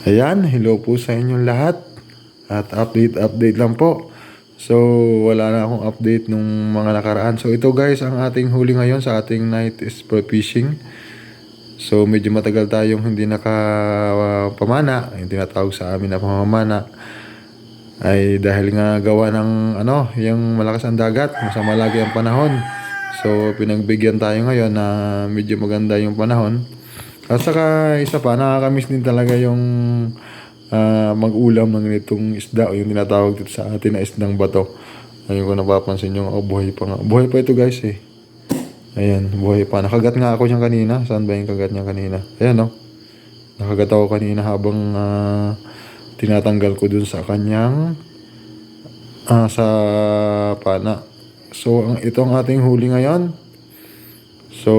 Ayan, hello po sa inyong lahat. At update lang po. So, wala na akong update nung mga nakaraan. So, ito guys, ang ating huli ngayon sa ating night sport fishing. So, medyo matagal tayong hindi nakapamana. Yung tinatawag sa amin na pamamana. Ay dahil nga gawa ng yung malakas ang dagat, masama lagi ang panahon. So, pinagbigyan tayo ngayon na medyo maganda yung panahon. At saka isa pa, nakakamiss din talaga yung mag-ulam ng ganitong isda o yung tinatawag dito sa atin na isdang bato. Ayun ko napapansin yung buhay pa nga. Buhay pa ito guys eh. Ayan, buhay pa. Nakagat nga ako niyang kanina. Saan ba yung kagat niya kanina? Ayan no. Nakagat ako kanina habang tinatanggal ko dun sa kanyang sa pana. So, ito ang ating huli ngayon. So,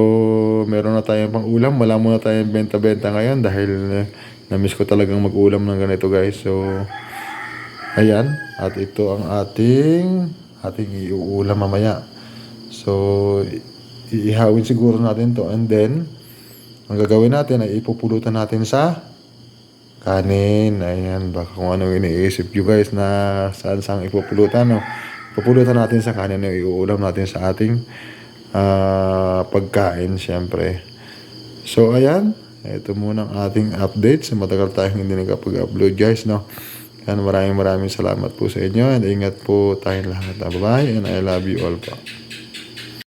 meron na tayong pang ulam. Wala muna tayong benta-benta ngayon dahil na-miss ko talagang mag-ulam ng ganito guys. So, ayan. At ito ang ating iuulam mamaya. So, iihawin siguro natin to. And then, ang gagawin natin ay ipupulutan natin sa kanin. Ayan. Baka kung ano iniisip nyo guys na saan ipupulutan. No? Ipupulutan natin sa kanin na iuulam natin sa ating pagkain syempre. So ayan, ito muna ang ating update. So matagal tayong hindi nakapag-upload guys, no? Yan, maraming salamat po sa inyo and ingat po tayong lahat. Bye bye and I love you all po.